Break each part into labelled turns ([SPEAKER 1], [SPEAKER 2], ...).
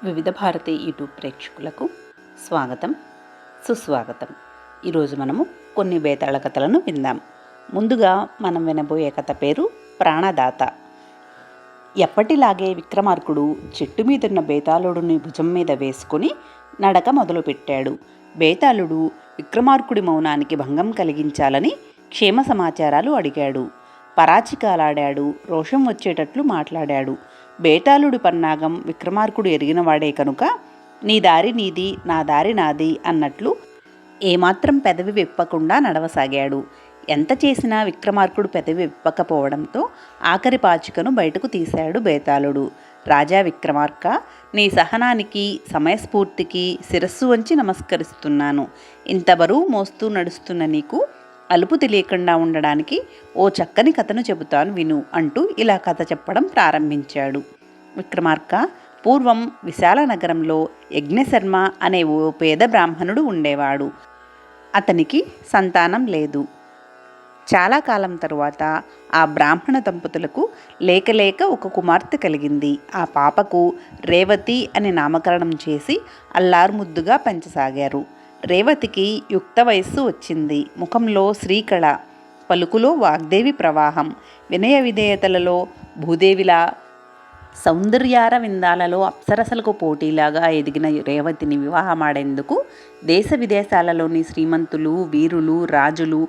[SPEAKER 1] వివిధ భారతి యూట్యూబ్ ప్రేక్షకులకు స్వాగతం, సుస్వాగతం. ఈరోజు మనము కొన్ని బేతాళ కథలను విందాం. ముందుగా మనం వినబోయే కథ పేరు ప్రాణదాత. ఎప్పటిలాగే విక్రమార్కుడు చెట్టు మీదున్న బేతాళుడిని భుజం మీద వేసుకుని నడక మొదలుపెట్టాడు. బేతాళుడు విక్రమార్కుడి మౌనానికి భంగం కలిగించాలని క్షేమ సమాచారాలు అడిగాడు. పరాచికాలాడాడు, రోషం వచ్చేటట్లు మాట్లాడాడు. బేతాళుడి పన్నాగం విక్రమార్కుడు ఎరిగినవాడే కనుక నీ దారి నీది, నా దారి నాది అన్నట్లు ఏమాత్రం పెదవి విప్పకుండా నడవసాగాడు. ఎంత చేసినా విక్రమార్కుడు పెదవి విప్పకపోవడంతో ఆఖరి పాచికను బయటకు తీశాడు బేతాళుడు. రాజా విక్రమార్క, నీ సహనానికి, సమయస్ఫూర్తికి శిరస్సు వంచి నమస్కరిస్తున్నాను. ఇంత బరువు మోస్తూ నడుస్తున్న నీకు అలుపు తెలియకుండా ఉండడానికి ఓ చక్కని కథను చెబుతాను విను అంటూ ఇలా కథ చెప్పడం ప్రారంభించాడు. విక్రమార్క, పూర్వం విశాల నగరంలో యజ్ఞశర్మ అనే ఓ పేద బ్రాహ్మణుడు ఉండేవాడు. అతనికి సంతానం లేదు. చాలా కాలం తరువాత ఆ బ్రాహ్మణ దంపతులకు లేక ఒక కుమార్తె కలిగింది. ఆ పాపకు రేవతి అని నామకరణం చేసి అల్లారుముద్దుగా పెంచసాగారు. రేవతికి యుక్త వయస్సు వచ్చింది. ముఖంలో శ్రీకళ, పలుకులో వాగ్దేవి ప్రవాహం, వినయ విధేయతలలో భూదేవిలా, సౌందర్యార విందాలలో అప్సరసలకు పోటీలాగా ఎదిగిన రేవతిని వివాహమాడేందుకు దేశ విదేశాలలోని శ్రీమంతులు, వీరులు, రాజులు,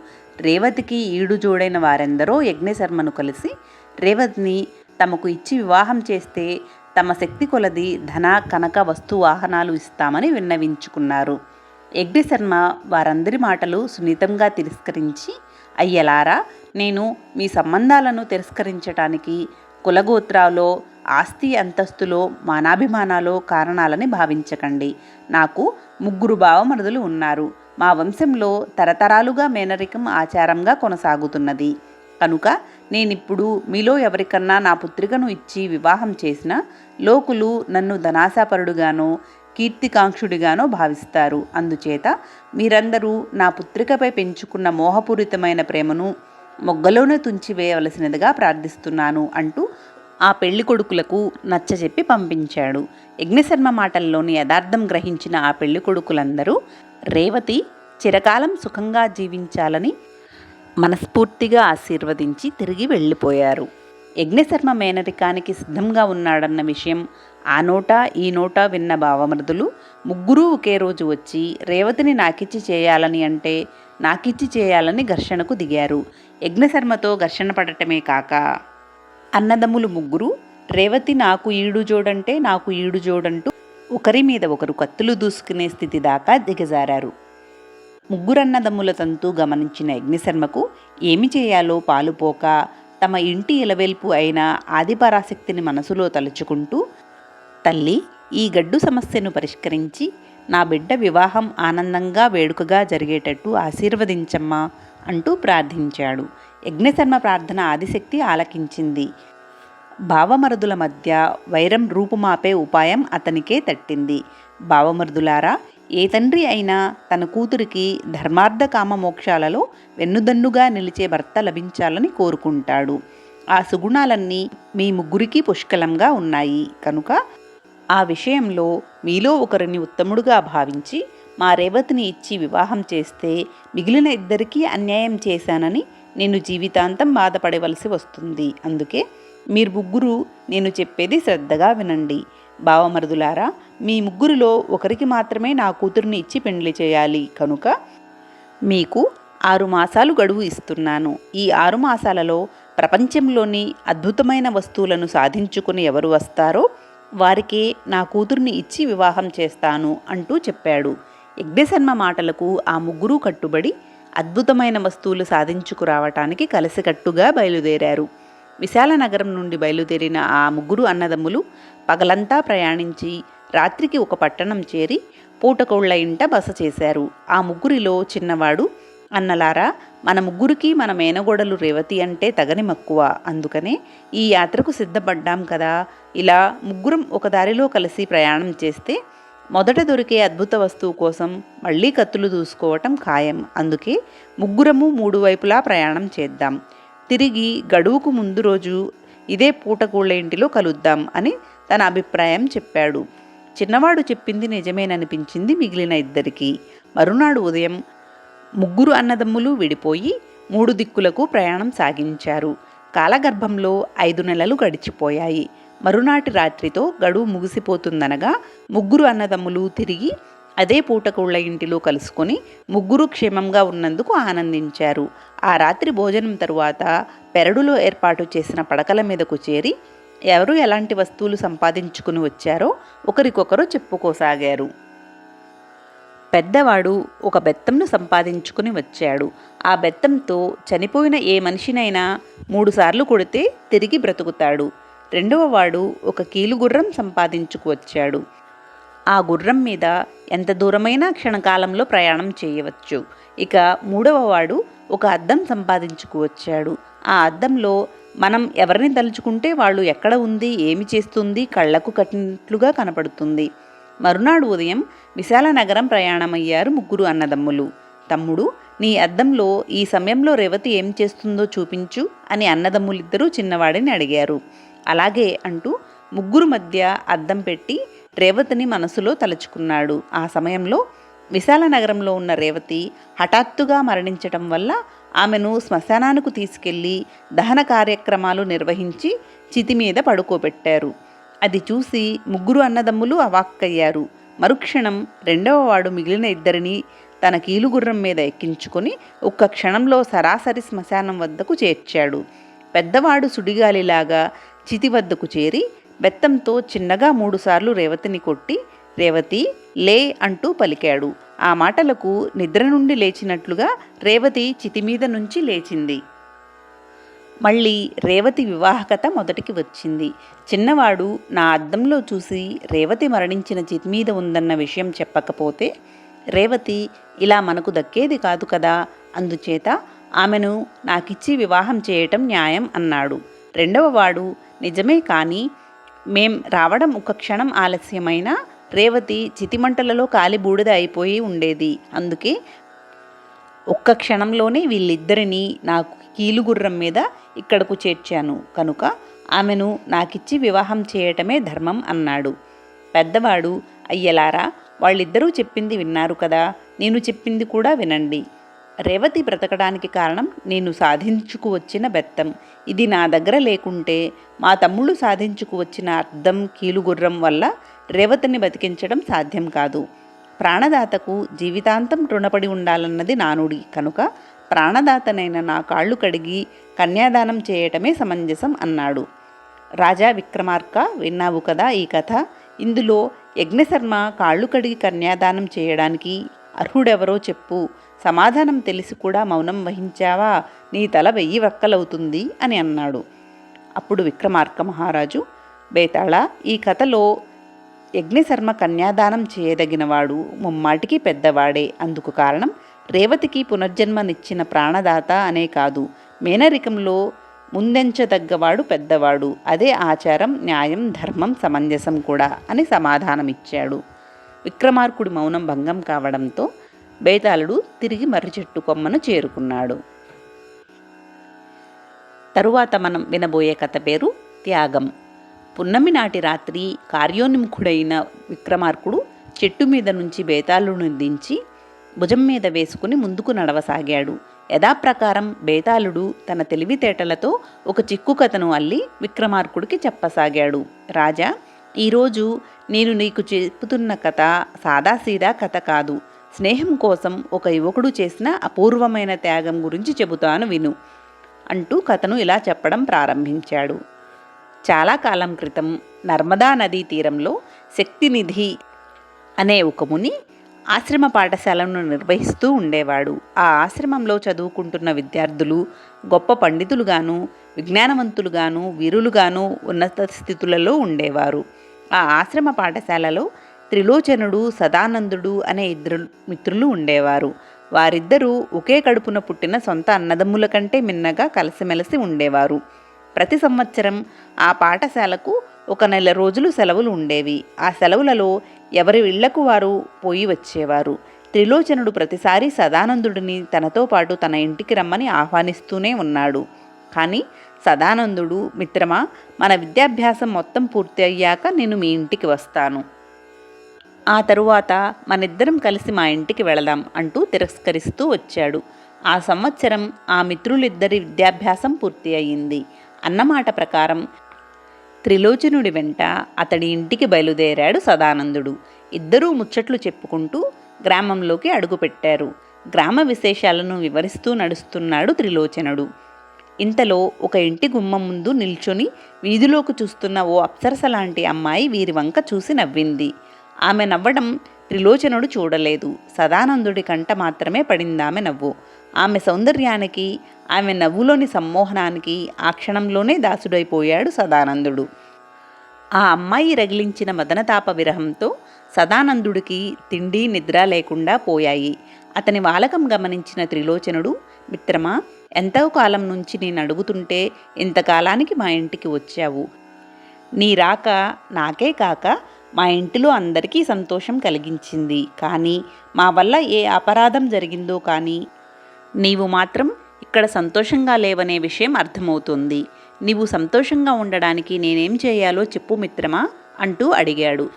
[SPEAKER 1] రేవతికి ఈడు జోడైన వారెందరో యజ్ఞశర్మను కలిసి రేవతిని తమకు ఇచ్చి వివాహం చేస్తే తమ శక్తి కొలది ధన, కనక, వస్తు వాహనాలు ఇస్తామని విన్నవించుకున్నారు. యజ్ఞశర్మ వారందరి మాటలు సున్నితంగా తిరస్కరించి, అయ్యలారా, నేను మీ సంబంధాలను తిరస్కరించటానికి కులగోత్రాలో, ఆస్తి అంతస్తులో, మానాభిమానాలో కారణాలని భావించకండి. నాకు 3 బావమరుదులు ఉన్నారు. మా వంశంలో తరతరాలుగా మేనరికం ఆచారంగా కొనసాగుతున్నది. కనుక నేనిప్పుడు మీలో ఎవరికన్నా నా పుత్రికను ఇచ్చి వివాహం చేసిన లోకులు నన్ను ధనాశాపరుడుగానో, కీర్తికాంక్షుడిగానో భావిస్తారు. అందుచేత మీరందరూ నా పుత్రికపై పెంచుకున్న మోహపూరితమైన ప్రేమను మొగ్గలోనే తుంచివేయవలసినదిగా ప్రార్థిస్తున్నాను అంటూ ఆ పెళ్లి కొడుకులకు నచ్చజెప్పి పంపించాడు. యజ్ఞశర్మ మాటల్లోని యథార్థం గ్రహించిన ఆ పెళ్లి కొడుకులందరూ రేవతి చిరకాలం సుఖంగా జీవించాలని మనస్ఫూర్తిగా ఆశీర్వదించి తిరిగి వెళ్ళిపోయారు. యజ్ఞశర్మ మేనరికానికి సిద్ధంగా ఉన్నాడన్న విషయం ఆ నోట ఈ నోట విన్న భావమృదులు 3 ఒకే రోజు వచ్చి రేవతిని నాకిచ్చి చేయాలని అంటే నాకిచ్చి చేయాలని ఘర్షణకు దిగారు. యజ్ఞశర్మతో ఘర్షణ పడటమే కాక అన్నదమ్ములు 3 రేవతి నాకు ఈడు జోడంటే నాకు ఈడు జోడంటూ ఒకరి మీద ఒకరు కత్తులు దూసుకునే స్థితి దాకా దిగజారారు. 3 అన్నదమ్ముల తంతు గమనించిన యజ్ఞశర్మకు ఏమి చేయాలో పాలుపోక తమ ఇంటి ఇలవేల్పు అయిన ఆదిపరాశక్తిని మనసులో తలుచుకుంటూ, తల్లి, ఈ గడ్డు సమస్యను పరిష్కరించి నా బిడ్డ వివాహం ఆనందంగా వేడుకగా జరిగేటట్టు ఆశీర్వదించమ్మా అంటూ ప్రార్థించాడు. యజ్ఞశర్మ ప్రార్థన ఆదిశక్తి ఆలకించింది. భావమరుదుల మధ్య వైరం రూపుమాపే ఉపాయం అతనికే తట్టింది. భావమరుదులారా, ఏ తండ్రి అయినా తన కూతురికి ధర్మార్థ కామ మోక్షాలలో వెన్నుదన్నుగా నిలిచే భర్త లభించాలని కోరుకుంటాడు. ఆ సుగుణాలన్నీ మీ 3కి పుష్కలంగా ఉన్నాయి. కనుక ఆ విషయంలో మీలో ఒకరిని ఉత్తముడుగా భావించి మా రేవతిని ఇచ్చి వివాహం చేస్తే మిగిలిన 2కి అన్యాయం చేశానని నేను జీవితాంతం బాధపడవలసి వస్తుంది. అందుకే మీరు 3 నేను చెప్పేది శ్రద్ధగా వినండి. భావమరుదులారా, మీ 3లో ఒకరికి మాత్రమే నా కూతుర్ని ఇచ్చి పెండ్లి చేయాలి. కనుక మీకు 6 మాసాలు గడువు ఇస్తున్నాను. ఈ 6 మాసాలలో ప్రపంచంలోని అద్భుతమైన వస్తువులను సాధించుకుని ఎవరు వస్తారో వారికే నా కూతుర్ని ఇచ్చి వివాహం చేస్తాను అంటూ చెప్పాడు. యజ్ఞశర్మ మాటలకు ఆ 3 కట్టుబడి అద్భుతమైన వస్తువులు సాధించుకురావటానికి కలిసికట్టుగా బయలుదేరారు. విశాల నగరం నుండి బయలుదేరిన ఆ 3 అన్నదమ్ములు పగలంతా ప్రయాణించి రాత్రికి ఒక పట్టణం చేరి పూటకోళ్ల ఇంట బస చేశారు. ఆ 3లో చిన్నవాడు, అన్నలారా, మన 3కి మన మేనగోడలు రేవతి అంటే తగని మక్కువ. అందుకనే ఈ యాత్రకు సిద్ధపడ్డాం కదా. ఇలా 3 ఒక దారిలో కలిసి ప్రయాణం చేస్తే మొదట దొరికే అద్భుత వస్తువు కోసం మళ్ళీ కత్తులు దూసుకోవటం ఖాయం. అందుకే 3 3 వైపులా ప్రయాణం చేద్దాం. తిరిగి గడువుకు ముందు రోజు ఇదే పూటకోళ్ల ఇంటిలో కలుద్దాం అని తన అభిప్రాయం చెప్పాడు. చిన్నవాడు చెప్పింది నిజమేననిపించింది మిగిలిన ఇద్దరికీ. మరునాడు ఉదయం ముగ్గురు అన్నదమ్ములు విడిపోయి 3 దిక్కులకు ప్రయాణం సాగించారు. కాలగర్భంలో 5 నెలలు గడిచిపోయాయి. మరునాటి రాత్రితో గడువు ముగిసిపోతుందనగా ముగ్గురు అన్నదమ్ములు తిరిగి అదే పూటకుళ్ళ ఇంటిలో కలుసుకొని ముగ్గురు క్షేమంగా ఉన్నందుకు ఆనందించారు. ఆ రాత్రి భోజనం తరువాత పెరడులో ఏర్పాటు చేసిన పడకల మీదకు చేరి ఎవరు ఎలాంటి వస్తువులు సంపాదించుకుని వచ్చారో ఒకరికొకరు చెప్పుకోసాగారు. పెద్దవాడు ఒక బెత్తంను సంపాదించుకుని వచ్చాడు. ఆ బెత్తంతో చనిపోయిన ఏ మనిషినైనా 3 సార్లు కొడితే తిరిగి బ్రతుకుతాడు. రెండవ వాడు ఒక కీలుగుర్రం సంపాదించుకు వచ్చాడు. ఆ గుర్రం మీద ఎంత దూరమైనా క్షణకాలంలో ప్రయాణం చేయవచ్చు. ఇక మూడవ వాడు ఒక అద్దం సంపాదించుకు వచ్చాడు. ఆ అద్దంలో మనం ఎవరిని తలుచుకుంటే వాళ్ళు ఎక్కడ ఉంది, ఏమి చేస్తుంది కళ్లకు కట్టినట్లుగా కనపడుతుంది. మరునాడు ఉదయం విశాల నగరం ప్రయాణమయ్యారు ముగ్గురు అన్నదమ్ములు. తమ్ముడు, నీ అద్దంలో ఈ సమయంలో రేవతి ఏం చేస్తుందో చూపించు అని అన్నదమ్ములిద్దరూ చిన్నవాడిని అడిగారు. అలాగే అంటూ ముగ్గురు మధ్య అద్దం పెట్టి రేవతిని మనసులో తలుచుకున్నాడు. ఆ సమయంలో విశాల నగరంలో ఉన్న రేవతి హఠాత్తుగా మరణించటం వల్ల ఆమెను శ్మశానానికి తీసుకెళ్లి దహన కార్యక్రమాలు నిర్వహించి చితి మీద పడుకోబెట్టారు. అది చూసి ముగ్గురు అన్నదమ్ములు అవాక్కయ్యారు. మరుక్షణం రెండవ వాడు మిగిలిన ఇద్దరిని తన కీలుగుర్రం మీద ఎక్కించుకొని ఒక్క క్షణంలో సరాసరి శ్మశానం వద్దకు చేర్చాడు. పెద్దవాడు సుడిగాలిలాగా చితి వద్దకు చేరి బెత్తంతో చిన్నగా 3 సార్లు రేవతిని కొట్టి, రేవతి లే అంటూ పలికాడు. ఆ మాటలకు నిద్ర నుండి లేచినట్లుగా రేవతి చితి మీద నుంచి లేచింది. మళ్ళీ రేవతి వివాహకథ మొదటికి వచ్చింది. చిన్నవాడు నా అద్దంలో చూసి రేవతి మరణించిన చితి మీద ఉందన్న విషయం చెప్పకపోతే రేవతి ఇలా మనకు దక్కేది కాదు కదా, అందుచేత ఆమెను నాకిచ్చి వివాహం చేయటం న్యాయం అన్నాడు. రెండవ వాడు నిజమే, కానీ మేం రావడం ఒక క్షణం ఆలస్యమైనా రేవతి చితిమంటలలో కాలి బూడిద అయిపోయి ఉండేది. అందుకే ఒక్క క్షణంలోనే వీళ్ళిద్దరినీ నాకు కీలుగుర్రం మీద ఇక్కడకు చేర్చాను. కనుక ఆమెను నాకిచ్చి వివాహం చేయటమే ధర్మం అన్నాడు. పెద్దవాడు, అయ్యలారా, వాళ్ళిద్దరూ చెప్పింది విన్నారు కదా, నేను చెప్పింది కూడా వినండి. రేవతి బ్రతకడానికి కారణం నేను సాధించుకు వచ్చిన బెత్తం. ఇది నా దగ్గర లేకుంటే మా తమ్ముళ్ళు సాధించుకు వచ్చిన అద్దం, కీలుగుర్రం వల్ల రేవతిని బతికించడం సాధ్యం కాదు. ప్రాణదాతకు జీవితాంతం రుణపడి ఉండాలన్నది నానుడి. కనుక ప్రాణదాతనైన నా కాళ్ళు కడిగి కన్యాదానం చేయటమే సమంజసం అన్నాడు. రాజా విక్రమార్క, విన్నావు కదా ఈ కథ. ఇందులో యజ్ఞశర్మ కాళ్ళు కడిగి కన్యాదానం చేయడానికి అర్హుడెవరో చెప్పు. సమాధానం తెలిసి కూడా మౌనం వహించావా, నీ తల 1000 వక్కలవుతుంది అని అన్నాడు. అప్పుడు విక్రమార్క మహారాజు, బేతాళ, ఈ కథలో యజ్ఞశర్మ కన్యాదానం చేయదగినవాడు, ముమ్మాటికి పెద్దవాడే. అందుకు కారణం రేవతికి పునర్జన్మనిచ్చిన ప్రాణదాత అనే కాదు, మేనరికంలో ముందెంచదగ్గవాడు పెద్దవాడు. అదే ఆచారం, న్యాయం, ధర్మం, సమంజసం కూడా అని సమాధానమిచ్చాడు. విక్రమార్కుడి మౌనం భంగం కావడంతో బేతాళుడు తిరిగి మర్రి చెట్టు కొమ్మను చేరుకున్నాడు. తరువాత మనం వినబోయే కథ పేరు త్యాగం. పున్నమి నాటి రాత్రి కార్యోన్ముఖుడైన విక్రమార్కుడు చెట్టు మీద నుంచి బేతాళుడిని దించి భుజం మీద వేసుకుని ముందుకు నడవసాగాడు. యథాప్రకారం బేతాళుడు తన తెలివితేటలతో ఒక చిక్కు కథను అల్లి విక్రమార్కుడికి చెప్పసాగాడు. రాజా, ఈరోజు నేను నీకు చెప్పుతున్న కథ సాదాసీదా కథ కాదు. స్నేహం కోసం ఒక యువకుడు చేసిన అపూర్వమైన త్యాగం గురించి చెబుతాను విను అంటూ కథను ఇలా చెప్పడం ప్రారంభించాడు. చాలా కాలం క్రితం నర్మదా నదీ తీరంలో శక్తినిధి అనే ఒక ముని ఆశ్రమ పాఠశాలను నిర్వహిస్తూ ఉండేవాడు. ఆ ఆశ్రమంలో చదువుకుంటున్న విద్యార్థులు గొప్ప పండితులుగాను, విజ్ఞానవంతులుగాను, వీరులుగాను ఉన్నత స్థితులలో ఉండేవారు. ఆ ఆశ్రమ పాఠశాలలో త్రిలోచనుడు, సదానందుడు అనే 2 మిత్రులు ఉండేవారు. వారిద్దరూ ఒకే కడుపున పుట్టిన సొంత అన్నదమ్ముల కంటే మిన్నగా కలిసిమెలిసి ఉండేవారు. ప్రతి సంవత్సరం ఆ పాఠశాలకు 1 నెల రోజులు సెలవులు ఉండేవి. ఆ సెలవులలో ఎవరి ఇళ్లకు వారు పోయి వచ్చేవారు. త్రిలోచనుడు ప్రతిసారి సదానందుడిని తనతో పాటు తన ఇంటికి రమ్మని ఆహ్వానిస్తూనే ఉన్నాడు. కానీ సదానందుడు, మిత్రమా, మన విద్యాభ్యాసం మొత్తం పూర్తి అయ్యాక నేను మీ ఇంటికి వస్తాను. ఆ తరువాత మనిద్దరం కలిసి మా ఇంటికి వెళదాం అంటూ తిరస్కరిస్తూ వచ్చాడు. ఆ సంవత్సరం ఆ మిత్రులిద్దరి విద్యాభ్యాసం పూర్తి అయింది. అన్నమాట ప్రకారం త్రిలోచనుడి వెంట అతడి ఇంటికి బయలుదేరాడు సదానందుడు. ఇద్దరూ ముచ్చట్లు చెప్పుకుంటూ గ్రామంలోకి అడుగుపెట్టారు. గ్రామ విశేషాలను వివరిస్తూ నడుస్తున్నాడు త్రిలోచనుడు. ఇంతలో ఒక ఇంటి గుమ్మం ముందు నిల్చొని వీధిలోకి చూస్తున్న ఓ అప్సరస లాంటి అమ్మాయి వీరి వంక చూసి నవ్వింది. ఆమె నవ్వడం త్రిలోచనుడు చూడలేదు. సదానందుడి కంట మాత్రమే పడిందామె నవ్వు. ఆమె సౌందర్యానికి, ఆమె నవ్వులోని సమ్మోహనానికి ఆ క్షణంలోనే దాసుడైపోయాడు సదానందుడు. ఆ అమ్మాయి రగిలించిన మదనతాప విరహంతో సదానందుడికి తిండి నిద్ర లేకుండా పోయాయి. అతని వాలకం గమనించిన త్రిలోచనుడు, మిత్రమా, ఎంతో కాలం నుంచి నేను అడుగుతుంటే ఇంతకాలానికి మా ఇంటికి వచ్చావు. నీ రాక నాకే కాక మా ఇంటిలో అందరికీ సంతోషం కలిగించింది. కానీ మా వల్ల ఏ అపరాధం జరిగిందో కానీ నీవు మాత్రం ఇక్కడ సంతోషంగా లేవనే విషయం అర్థమవుతుంది. నీవు సంతోషంగా ఉండడానికి నేనేం చేయాలో చెప్పు మిత్రమా అంటూ అడిగాడు.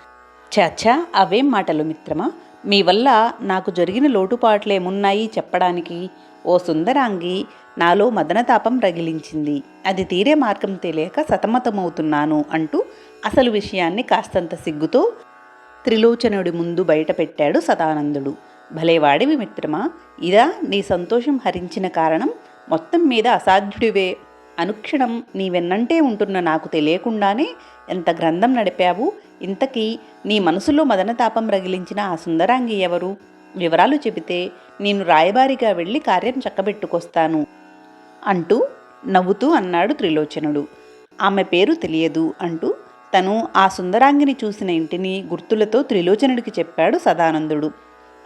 [SPEAKER 1] చాచా, అవేం మాటలు మిత్రమా, మీ వల్ల నాకు జరిగిన లోటుపాట్లేమున్నాయి చెప్పడానికి? ఓ సుందరాంగి నాలో మదనతాపం రగిలించింది. అది తీరే మార్గం తెలియక సతమతమవుతున్నాను అంటూ అసలు విషయాన్ని కాస్తంత సిగ్గుతో త్రిలోచనుడి ముందు బయటపెట్టాడు సదానందుడు. భలేవాడివి మిత్రమా, ఇదా నీ సంతోషం హరించిన కారణం? మొత్తం మీద అసాధ్యుడివే. అనుక్షణం నీ వెన్నంటే ఉంటున్న నాకు తెలియకుండానే ఎంత గ్రంథం నడిపావు. ఇంతకీ నీ మనసులో మదనతాపం రగిలించిన ఆ సుందరాంగి ఎవరు? వివరాలు చెబితే నేను రాయబారిగా వెళ్ళి కార్యం చక్కబెట్టుకొస్తాను అంటూ నవ్వుతూ అన్నాడు త్రిలోచనుడు. ఆమె పేరు తెలియదు అంటూ తను ఆ సుందరాంగిని చూసిన ఇంటిని గుర్తులతో త్రిలోచనుడికి చెప్పాడు సదానందుడు.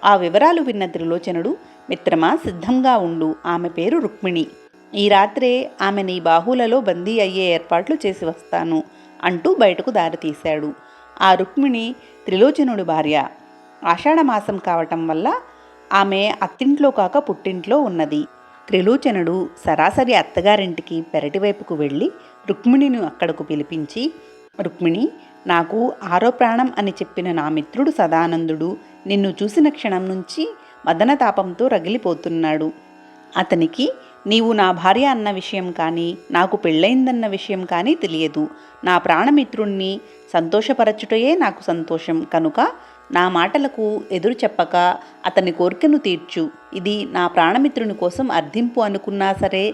[SPEAKER 1] ఆ వివరాలు విన్న త్రిలోచనుడు, మిత్రమా, సిద్ధంగా ఉండు. ఆమె పేరు రుక్మిణి. ఈ రాత్రే ఆమె నీ బాహువులలో బందీ అయ్యే ఏర్పాట్లు చేసి వస్తాను అంటూ బయటకు దారితీశాడు. ఆ రుక్మిణి త్రిలోచనుడి భార్య. ఆషాఢమాసం కావటం వల్ల ఆమె అత్తింట్లో కాక పుట్టింట్లో ఉన్నది. త్రిలోచనుడు సరాసరి అత్తగారింటికి పెరటివైపుకు వెళ్ళి రుక్మిణిని అక్కడకు పిలిపించి, రుక్మిణి, నాకు ఆరో ప్రాణం అని చెప్పిన నా మిత్రుడు సదానందుడు నిన్ను చూసిన క్షణం నుంచి మదనతాపంతో రగిలిపోతున్నాడు. అతనికి నీవు నా భార్య అన్న విషయం కానీ నాకు పెళ్ళయిందన్న విషయం కానీ తెలియదు. నా ప్రాణమిత్రుణ్ణి సంతోషపరచుటయే నాకు సంతోషం కనుక నా మాటలకు ఎదురు చెప్పక అతని కోరికను తీర్చు. ఇది నా ప్రాణమిత్రుని కోసం అర్థింపు అనుకున్నా సరే,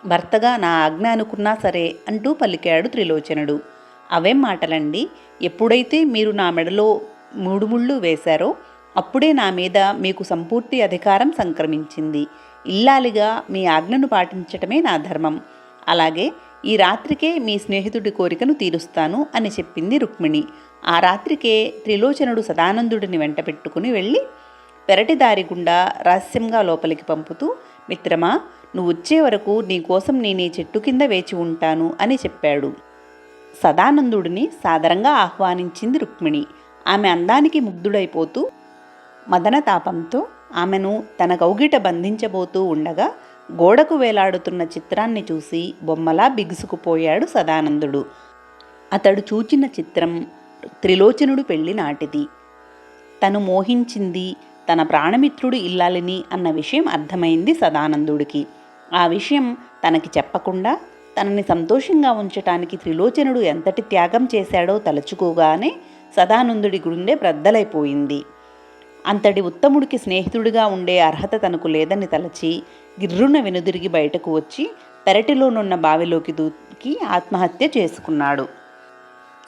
[SPEAKER 1] భర్తగా నా ఆజ్ఞ అనుకున్నా సరే అంటూ పలికాడు త్రిలోచనుడు. అవేం మాటలండి, ఎప్పుడైతే మీరు నా మెడలో 3 ముళ్ళు వేశారో అప్పుడే నా మీద మీకు సంపూర్తి అధికారం సంక్రమించింది. ఇల్లాలిగా మీ ఆజ్ఞను పాటించటమే నా ధర్మం. అలాగే ఈ రాత్రికే మీ స్నేహితుడి కోరికను తీరుస్తాను అని చెప్పింది రుక్మిణి. ఆ రాత్రికే త్రిలోచనుడు సదానందుడిని వెంట పెట్టుకుని వెళ్ళి పెరటిదారి గుండా రహస్యంగా లోపలికి పంపుతూ, మిత్రమా, నువ్వు వచ్చే వరకు నీకోసం నేను ఈ చెట్టు కింద వేచి ఉంటాను అని చెప్పాడు. సదానందుడిని సాదరంగా ఆహ్వానించింది రుక్మిణి. ఆమె అందానికి ముగ్ధుడైపోతూ మదనతాపంతో ఆమెను తన కౌగిట బంధించబోతూ ఉండగా గోడకు వేలాడుతున్న చిత్రాన్ని చూసి బొమ్మలా బిగుసుకుపోయాడు సదానందుడు. అతడు చూచిన చిత్రం త్రిలోచనుడు పెళ్లి నాటిది. తను మోహించింది తన ప్రాణమిత్రుడు ఇల్లాలిని అన్న విషయం అర్థమైంది సదానందుడికి. ఆ విషయం తనకి చెప్పకుండా తనని సంతోషంగా ఉంచటానికి త్రిలోచనుడు ఎంతటి త్యాగం చేశాడో తలుచుకోగానే సదానందుడి గుండె బ్రద్దలైపోయింది. అంతటి ఉత్తముడికి స్నేహితుడిగా ఉండే అర్హత తనకు లేదని తలచి గిర్రున వెనుదిరిగి బయటకు వచ్చి పెరటిలోనున్న బావిలోకి దూకి ఆత్మహత్య చేసుకున్నాడు.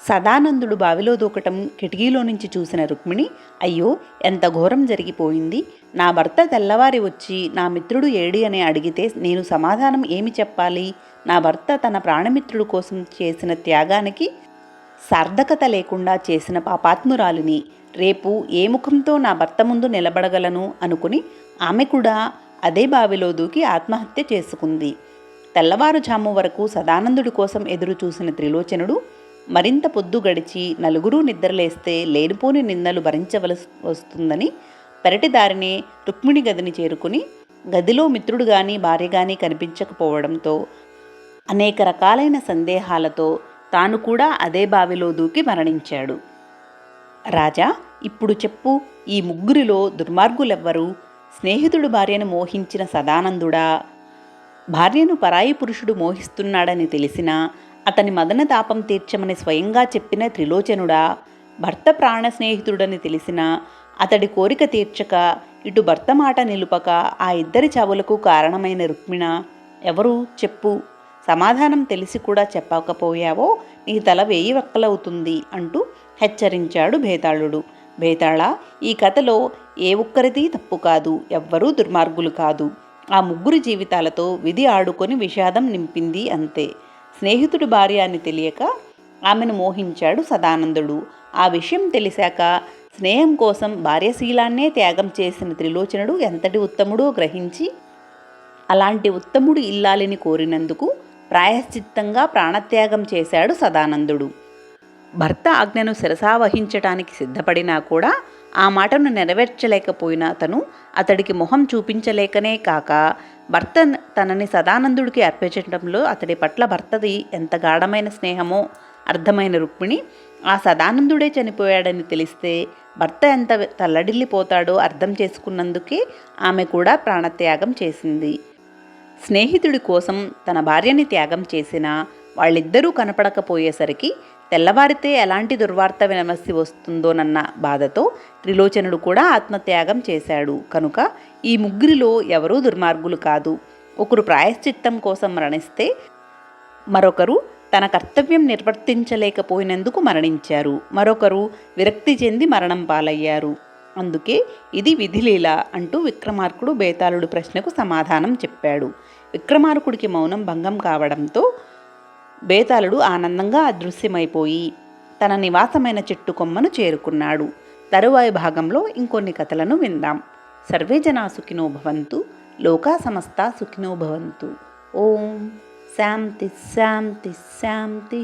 [SPEAKER 1] సదానందుడు బావిలో దూకటం కిటికీలో నుంచి చూసిన రుక్మిణి, అయ్యో, ఎంత ఘోరం జరిగిపోయింది. నా భర్త తెల్లవారి వచ్చి నా మిత్రుడు ఏడి అని అడిగితే నేను సమాధానం ఏమి చెప్పాలి? నా భర్త తన ప్రాణమిత్రుడు కోసం చేసిన త్యాగానికి సార్థకత లేకుండా చేసిన పాపాత్మురాలిని. రేపు ఏ ముఖంతో నా భర్త ముందు నిలబడగలను అనుకుని ఆమె కూడా అదే బావిలో దూకి ఆత్మహత్య చేసుకుంది. తెల్లవారుజాము వరకు సదానందుడి కోసం ఎదురు చూసిన త్రిలోచనుడు మరింత పొద్దు గడిచి నలుగురూ నిద్రలేస్తే లేనిపోని నిందలు భరించవలసి వస్తుందని పెరటిదారినే రుక్మిణి గదిని చేరుకుని గదిలో మిత్రుడు గాని భార్య గాని కనిపించకపోవడంతో అనేక రకాలైన సందేహాలతో తాను కూడా అదే బావిలో దూకి మరణించాడు. రాజా, ఇప్పుడు చెప్పు, ఈ ముగ్గురిలో దుర్మార్గులెవ్వరు? స్నేహితుడు భార్యను మోహించిన సదానందుడా? భార్యను పరాయి పురుషుడు మోహిస్తున్నాడని తెలిసినా అతని మదన తాపం తీర్చమని స్వయంగా చెప్పిన త్రిలోచనుడా? భర్త ప్రాణ స్నేహితుడని తెలిసినా అతడి కోరిక తీర్చక ఇటు భర్త మాట నిలుపక ఆ ఇద్దరి చావులకు కారణమైన రుక్మిణ ఎవరు చెప్పు? సమాధానం తెలిసి కూడా చెప్పకపోయావో నీ తల 1000 వక్కలవుతుంది అంటూ హెచ్చరించాడు భేతాళుడు. భేతాళ, ఈ కథలో ఏ ఒక్కరిది తప్పు కాదు, ఎవ్వరూ దుర్మార్గులు కాదు. ఆ ముగ్గురి జీవితాలతో విధి ఆడుకొని విషాదం నింపింది అంతే. స్నేహితుడి భార్య అని తెలియక ఆమెను మోహించాడు సదానందుడు. ఆ విషయం తెలిసాక స్నేహం కోసం భార్యశీలాన్నే త్యాగం చేసిన త్రిలోచనుడు ఎంతటి ఉత్తముడో గ్రహించి అలాంటి ఉత్తముడు ఇల్లాలిని కోరినందుకు ప్రాయశ్చిత్తంగా ప్రాణత్యాగం చేశాడు సదానందుడు. భర్త ఆజ్ఞను శిరసావహించటానికి సిద్ధపడినా కూడా ఆ మాటను నెరవేర్చలేకపోయిన అతను అతడికి మొహం చూపించలేకనే కాక భర్త తనని సదానందుడికి అర్పించడంలో అతడి పట్ల భర్తది ఎంత గాఢమైన స్నేహమో అర్థమైన రుక్మిణి ఆ సదానందుడే చనిపోయాడని తెలిస్తే భర్త ఎంత తల్లడిల్లిపోతాడో అర్థం చేసుకున్నందుకే ఆమె కూడా ప్రాణత్యాగం చేసింది. స్నేహితుడి కోసం తన భార్యని త్యాగం చేసినా వాళ్ళిద్దరూ కనపడకపోయేసరికి తెల్లవారితే ఎలాంటి దుర్వార్త వినవలసి వస్తుందోనన్న బాధతో త్రిలోచనుడు కూడా ఆత్మత్యాగం చేశాడు. కనుక ఈ ముగ్గురిలో ఎవరూ దుర్మార్గులు కాదు. ఒకరు ప్రాయశ్చిత్తం కోసం మరణిస్తే మరొకరు తన కర్తవ్యం నిర్వర్తించలేకపోయినందుకు మరణించారు. మరొకరు విరక్తి చెంది మరణం పాలయ్యారు. అందుకే ఇది విధిలీల అంటూ విక్రమార్కుడు బేతాళుడి ప్రశ్నకు సమాధానం చెప్పాడు. విక్రమార్కుడికి మౌనం భంగం కావడంతో బేతాళుడు ఆనందంగా అదృశ్యమైపోయి తన నివాసమైన చెట్టు కొమ్మను చేరుకున్నాడు. తరువాయి భాగంలో ఇంకొన్ని కథలను విందాం. సర్వే జనా సుఖినో భవంతు, లోకా సమస్తా సుఖినో భవంతు. ఓం శాంతి శాంతి శాంతి.